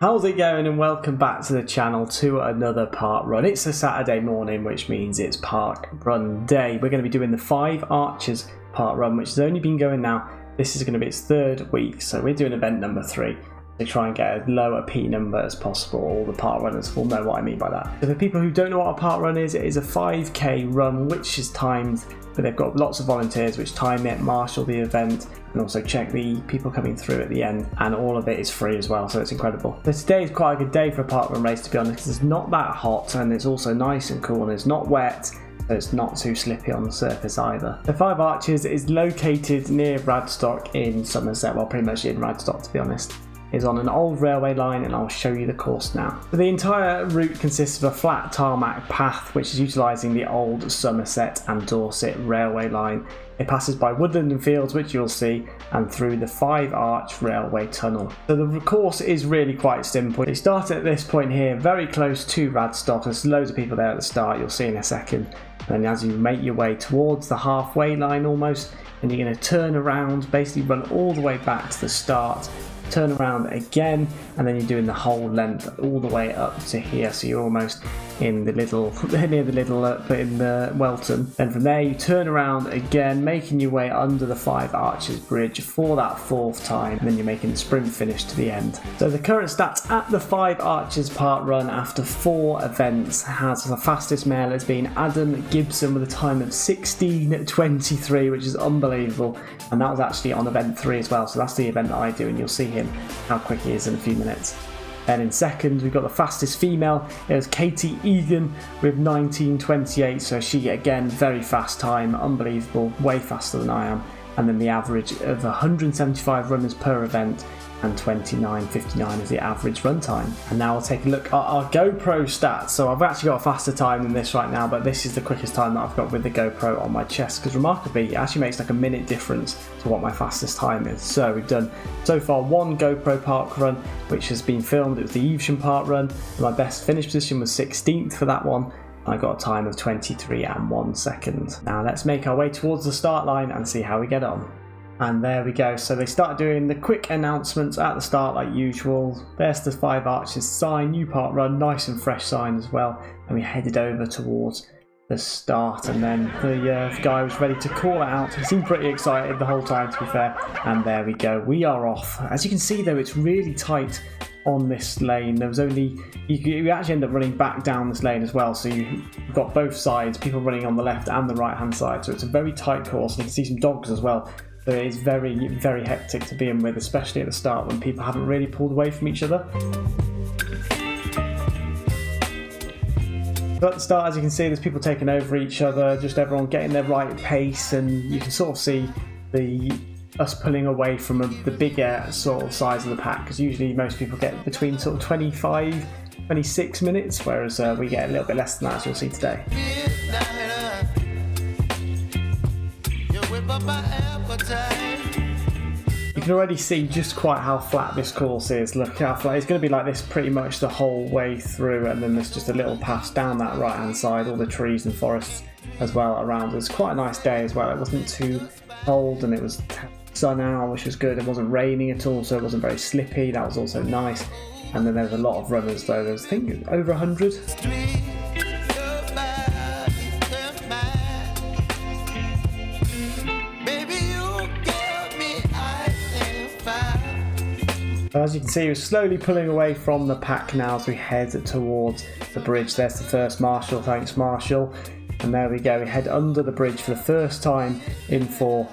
How's it going, and welcome back to the channel to another park run. It's a Saturday morning, which means it's park run day. We're going to be doing the 5 Arches park run, which has only been going now. This is going to be its 3rd week, so we're doing event number 3 to try and get as low a P number as possible. All the park runners will know what I mean by that. So for people who don't know what a park run is, it is a 5k run which is timed, but they've got lots of volunteers which time it, marshal the event, and also check the people coming through at the end, and all of it is free as well, so it's incredible. So today is quite a good day for a park run race, to be honest, because it's not that hot and it's also nice and cool and it's not wet, so it's not too slippy on the surface either. The 5 Arches is located near Radstock in Somerset, well, pretty much in Radstock, to be honest. Is on an old railway line, and I'll show you the course now. So the entire route consists of a flat tarmac path which is utilising the old Somerset and Dorset railway line. It passes by woodland and fields, which you'll see, and through the 5 Arch railway tunnel. So the course is really quite simple. You start at this point here, very close to Radstock. There's loads of people there at the start, you'll see in a second. And then as you make your way towards the halfway line almost, and you're going to turn around, basically run all the way back to the start, turn around again, and then you're doing the whole length all the way up to here, so you're almost in the little near the little in the Welton. Then from there you turn around again, making your way under the 5 Arches bridge for that 4th time, and then you're making the sprint finish to the end. So the current stats at the 5 Arches park run after 4 events has the fastest male has been Adam Gibson with a time of 16:23, which is unbelievable, and that was actually on event 3 as well, so that's the event that I do, and you'll see him how quick he is in a few minutes. Then in second we've got the fastest female. It was Katie Egan with 19:28, so she again very fast time, unbelievable, way faster than I am. And then the average of 175 runners per event, and 29:59 is the average run time. And now we'll take a look at our GoPro stats. So I've actually got a faster time than this right now, but this is the quickest time that I've got with the GoPro on my chest, because remarkably it actually makes like a minute difference to what my fastest time is. So we've done so far 1 GoPro park run which has been filmed. It was the Evesham park run. My best finish position was 16th for that one. I got a time of 23 and 1 second. Now let's make our way towards the start line and see how we get on. And there we go, so they start doing the quick announcements at the start like usual. There's the 5 Arches sign, new park run, nice and fresh sign as well. And we headed over towards the start, and then the guy was ready to call it out. He seemed pretty excited the whole time, to be fair. And there we go, we are off. As you can see though, it's really tight on this lane. There was only, you actually end up running back down this lane as well, so you've got both sides, people running on the left and the right hand side, so it's a very tight course. And you can see some dogs as well. So it is very, very hectic to be in with, especially at the start when people haven't really pulled away from each other. So at the start, as you can see, there's people taking over each other, just everyone getting their right pace, and you can sort of see us pulling away from the bigger sort of size of the pack, because usually most people get between sort of 25, 26 minutes, whereas we get a little bit less than that, as you'll see today. You can already see just quite how flat this course is. Look how flat. It's going to be like this pretty much the whole way through, and then there's just a little pass down that right hand side, all the trees and forests as well around. It was quite a nice day as well. It wasn't too cold and it was sun out, which was good. It wasn't raining at all, so it wasn't very slippy. That was also nice. And then there was a lot of runners though. There was, I think, over 100. As you can see, we're slowly pulling away from the pack now as we head towards the bridge. There's the first Marshall, thanks Marshall. And there we go, we head under the bridge for the first time in 4.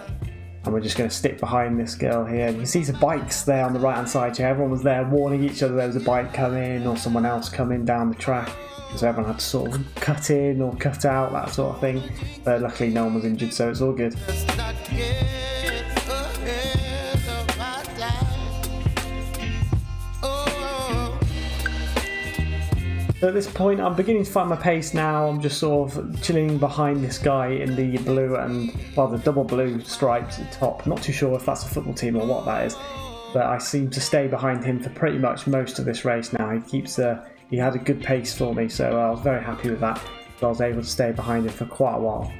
And we're just going to stick behind this girl here. You can see some bikes there on the right hand side. Yeah, everyone was there warning each other there was a bike coming or someone else coming down the track. So everyone had to sort of cut in or cut out, that sort of thing. But luckily no one was injured, so it's all good. So at this point I'm beginning to find my pace now. I'm just sort of chilling behind this guy in the blue and, well, the double blue striped top. Not too sure if that's a football team or what that is, but I seem to stay behind him for pretty much most of this race now. He had a good pace for me, so I was very happy with that. So I was able to stay behind him for quite a while.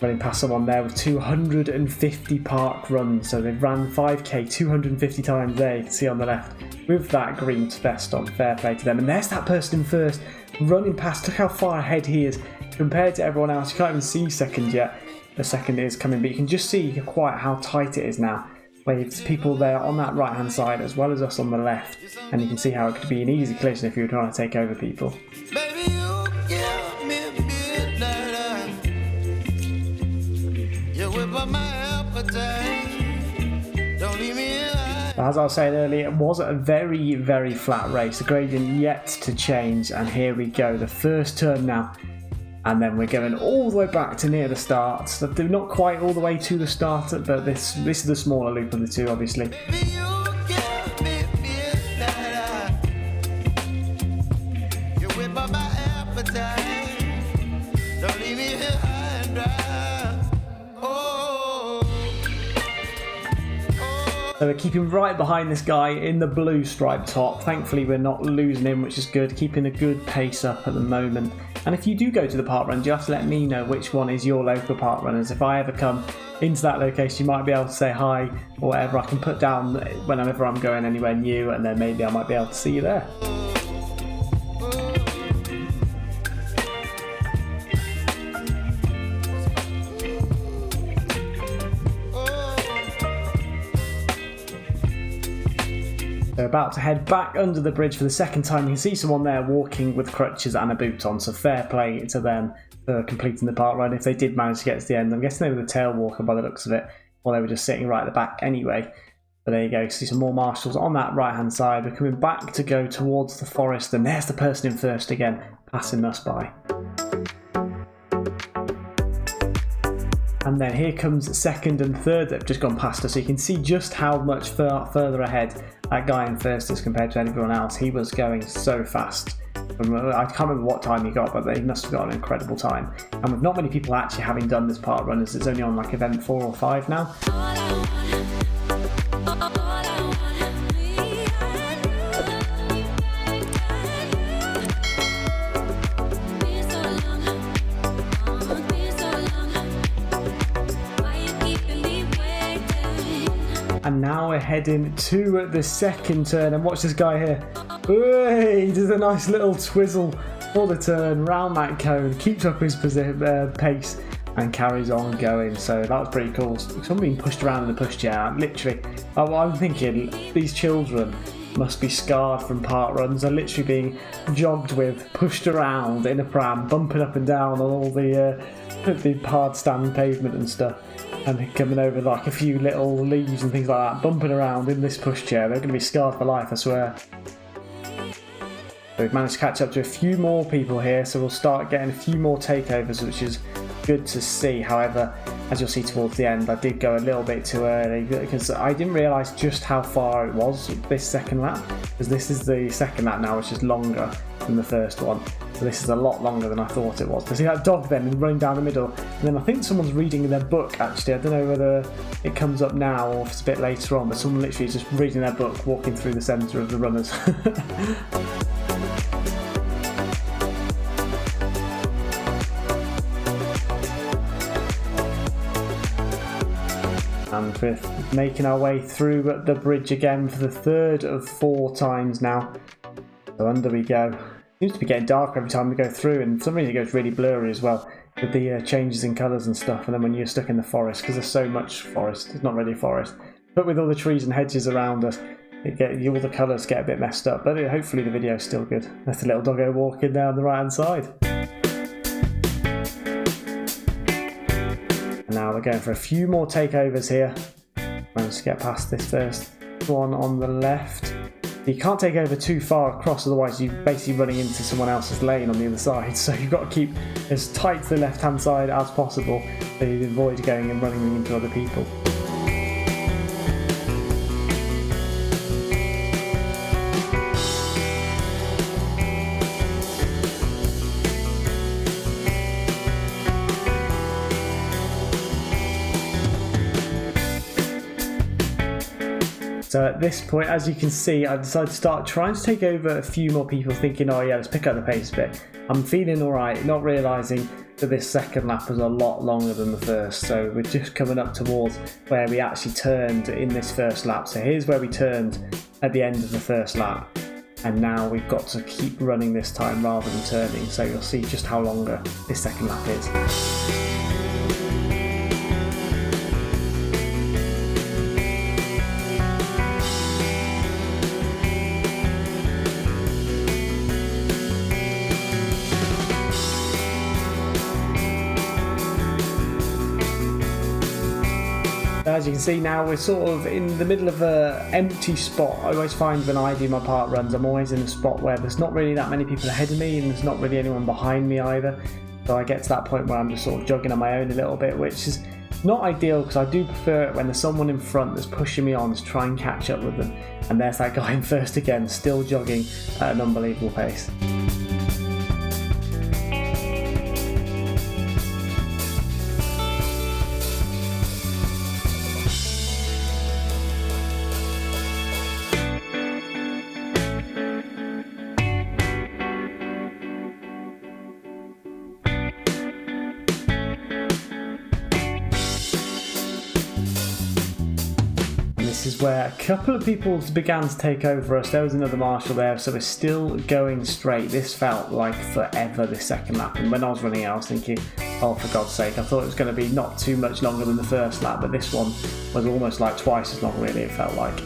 Running past someone there with 250 park runs, so they've ran 5k 250 times there, you can see on the left. with that green vest on. Fair play to them. And there's that person in first, running past. Look how far ahead he is compared to everyone else. You can't even see second yet. The second is coming, but you can just see quite how tight it is now. With people there on that right hand side as well as us on the left, and you can see how it could be an easy collision if you were trying to take over people. Baby, you give me midnight. You whip up my appetite. Don't leave me here. As I was saying earlier, it was a very, very flat race. The gradient yet to change, and here we go. The first turn now. And then we're going all the way back to near the start. So they're not quite all the way to the start, but this is the smaller loop of the two, obviously. So we're keeping right behind this guy in the blue striped top. Thankfully, we're not losing him, which is good. Keeping a good pace up at the moment. And if you do go to the park runs, you have to let me know which one is your local park runners. If I ever come into that location, you might be able to say hi or whatever. I can put down whenever I'm going anywhere new, and then maybe I might be able to see you there. They're about to head back under the bridge for the second time. You can see someone there walking with crutches and a boot on, so fair play to them for completing the park run if they did manage to get to the end. I'm guessing they were the tail walker by the looks of it, or they were just sitting right at the back anyway. But there you go, see some more marshals on that right hand side. We're coming back to go towards the forest, and there's the person in first again, passing us by. And then here comes second and third that have just gone past us, so you can see just how much further ahead that guy in first is compared to everyone else. He was going so fast. I can't remember what time he got, but he must have got an incredible time. And with not many people actually having done this park run, as it's only on like event 4 or 5 now. And now we're heading to the second turn, and watch this guy here. Hey, he does a nice little twizzle for the turn round that cone, keeps up his pace and carries on going. So that was pretty cool. Someone being pushed around in the pushchair, literally. I'm thinking these children must be scarred from park runs. They're literally being jogged with, pushed around in a pram, bumping up and down on all the hard stand pavement and stuff. And coming over like a few little leaves and things like that, bumping around in this pushchair. They're going to be scarred for life, I swear. We've managed to catch up to a few more people here, so we'll start getting a few more takeovers, which is good to see. However, as you'll see towards the end, I did go a little bit too early because I didn't realise just how far it was this second lap, because this is the second lap now, which is longer than the first one. So this is a lot longer than I thought it was. To see that dog then running down the middle, and then I think someone's reading in their book actually. I don't know whether it comes up now or if it's a bit later on, but someone literally is just reading their book, walking through the centre of the runners. And we're making our way through the bridge again for the third of 4 times now. So under we go. Seems to be getting darker every time we go through, and for some reason it goes really blurry as well with the changes in colours and stuff. And then when you're stuck in the forest, because there's so much forest, it's not really a forest, but with all the trees and hedges around us, all the colours get a bit messed up. But hopefully the video's still good. There's the little doggo walking down the right hand side. And now we're going for a few more takeovers here. Managed to get past this first one on the left. You can't take over too far across, otherwise you're basically running into someone else's lane on the other side. So you've got to keep as tight to the left hand side as possible so you avoid going and running into other people. So at this point, as you can see, I've decided to start trying to take over a few more people, thinking, oh yeah, let's pick up the pace a bit. I'm feeling alright, not realising that this second lap was a lot longer than the first. So we're just coming up towards where we actually turned in this first lap. So here's where we turned at the end of the first lap. And now we've got to keep running this time rather than turning, so you'll see just how longer this second lap is. As you can see now, we're sort of in the middle of an empty spot. I always find when I do my park runs, I'm always in a spot where there's not really that many people ahead of me and there's not really anyone behind me either. So I get to that point where I'm just sort of jogging on my own a little bit, which is not ideal because I do prefer it when there's someone in front that's pushing me on to try and catch up with them. And there's that guy in first again, still jogging at an unbelievable pace. This is where a couple of people began to take over us. There was another marshal there, so we're still going straight. This felt like forever, this second lap, and when I was running out I was thinking, oh, for God's sake, I thought it was going to be not too much longer than the first lap, but this one was almost like twice as long, really, it felt like.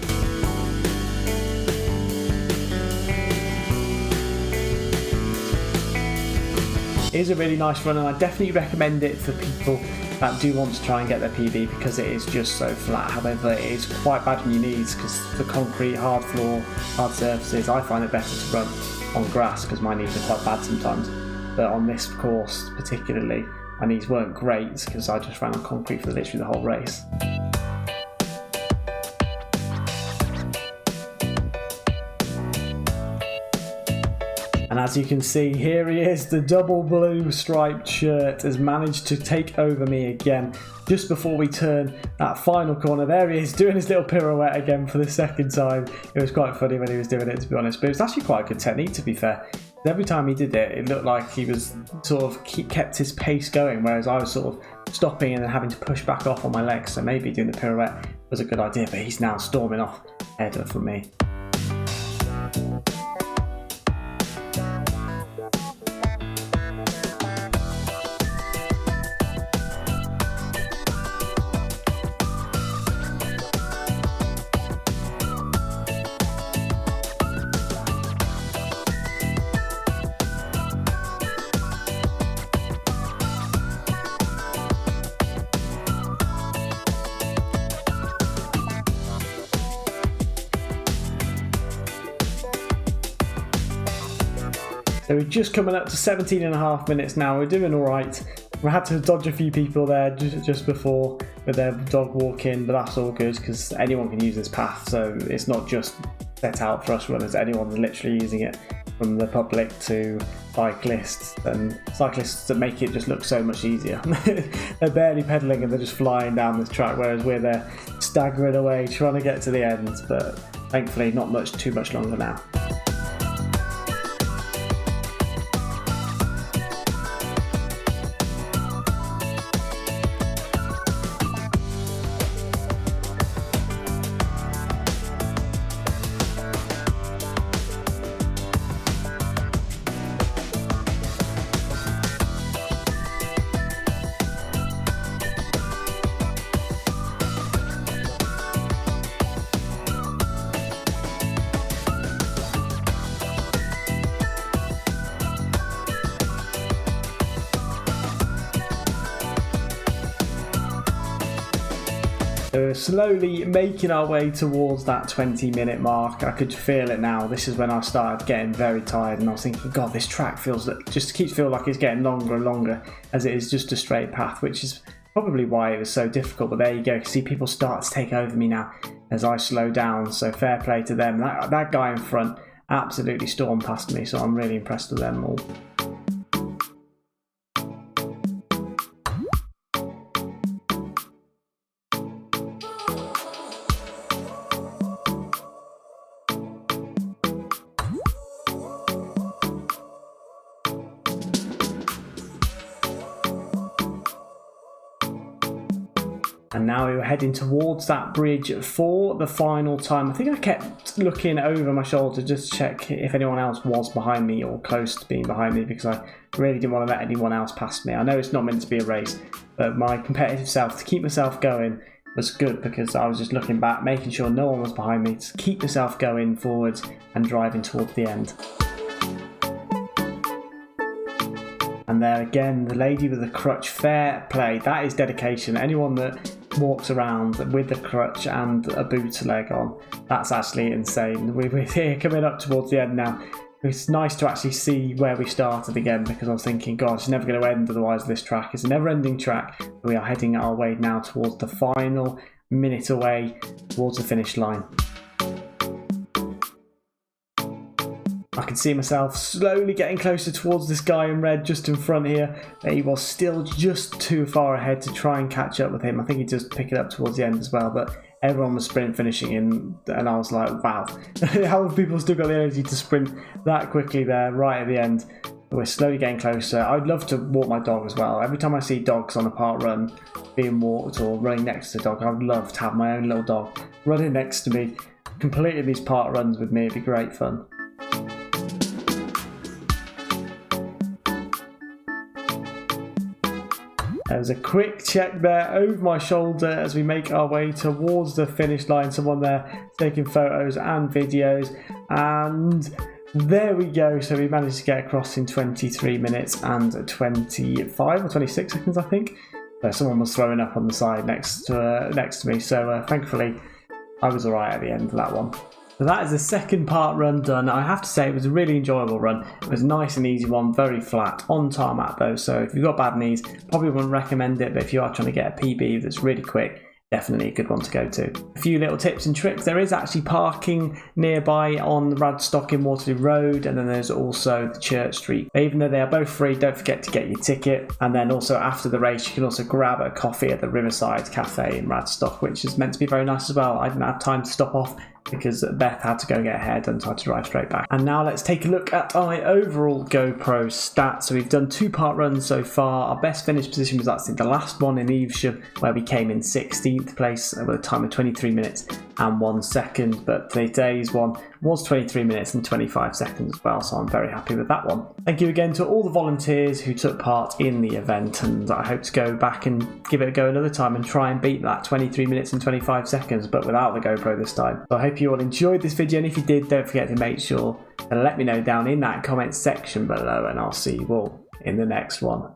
It is a really nice run, and I definitely recommend it for people that do want to try and get their PB because it is just so flat. However, it is quite bad on your knees because the concrete, hard floor, hard surfaces. I find it better to run on grass because my knees are quite bad sometimes. But on this course particularly, my knees weren't great because I just ran on concrete for literally the whole race. And as you can see, here he is, the double blue striped shirt has managed to take over me again just before we turn that final corner. There he is, doing his little pirouette again for the second time. It was quite funny when he was doing it, to be honest, but it was actually quite a good technique, to be fair. Every time he did it, it looked like he was sort of kept his pace going, whereas I was sort of stopping and then having to push back off on my legs. So maybe doing the pirouette was a good idea, but he's now storming off ahead from me. So we're just coming up to 17 and a half minutes now. We're doing all right. We had to dodge a few people there just before with their dog walking, but that's all good because anyone can use this path. So it's not just set out for us runners. Anyone's literally using it, from the public to cyclists, and cyclists that make it just look so much easier. They're barely pedaling and they're just flying down this track, whereas we're there staggering away trying to get to the end. But thankfully not too much longer now. We're slowly making our way towards that 20-minute mark. I could feel it now. This is when I started getting very tired and I was thinking, God, this track just keeps feeling like it's getting longer and longer as it is just a straight path, which is probably why it was so difficult. But there you go. You see people start to take over me now as I slow down. So fair play to them. That guy in front absolutely stormed past me, so I'm really impressed with them all. And now we were heading towards that bridge for the final time. I think I kept looking over my shoulder just to check if anyone else was behind me or close to being behind me, because I really didn't want to let anyone else past me. I know it's not meant to be a race, but my competitive self, to keep myself going, was good, because I was just looking back, making sure no one was behind me, to keep myself going forwards and driving towards the end. And there again, the lady with the crutch, fair play. That is dedication. Anyone that walks around with the crutch and a bootleg on, that's actually insane. We're here coming up towards the end now. It's nice to actually see where we started again, because I was thinking, God, it's never going to end otherwise, this track. It's a never-ending track. We are heading our way now towards the final minute away towards the finish line. I can see myself slowly getting closer towards this guy in red just in front here. He was still just too far ahead to try and catch up with him. I think he just picked it up towards the end as well, but everyone was sprint finishing in, and I was like, wow, how have people still got the energy to sprint that quickly there right at the end? We're slowly getting closer. I'd love to walk my dog as well. Every time I see dogs on a park run being walked or running next to a dog, I would love to have my own little dog running next to me, completing these park runs with me. It'd be great fun. There was a quick check there over my shoulder as we make our way towards the finish line. Someone there taking photos and videos, and there we go. So we managed to get across in 23 minutes and 25 or 26 seconds, I think. Someone was throwing up on the side next to me, so thankfully I was alright at the end of that one. So that is the second park run done. I have to say it was a really enjoyable run. It was a nice and easy one, very flat, on tarmac though, so if you've got bad knees, probably wouldn't recommend it, but if you are trying to get a PB that's really quick, definitely a good one to go to. A few little tips and tricks. There is actually parking nearby on Radstock in Waterloo Road, and then there's also the Church Street. Even though they are both free, don't forget to get your ticket. And then also after the race, you can also grab a coffee at the Riverside Cafe in Radstock, which is meant to be very nice as well. I didn't have time to stop off because Beth had to go get ahead and so I had to drive straight back. And now let's take a look at my overall GoPro stats. So we've done 2 park runs so far. Our best finish position was actually the last one in Evesham, where we came in 16th place with a time of 23 minutes and 1 second. But today's one was 23 minutes and 25 seconds as well, so I'm very happy with that one. Thank you again to all the volunteers who took part in the event, and I hope to go back and give it a go another time and try and beat that 23 minutes and 25 seconds, but without the GoPro this time. So I hope you all enjoyed this video, and if you did, don't forget to make sure to let me know down in that comment section below, and I'll see you all in the next one.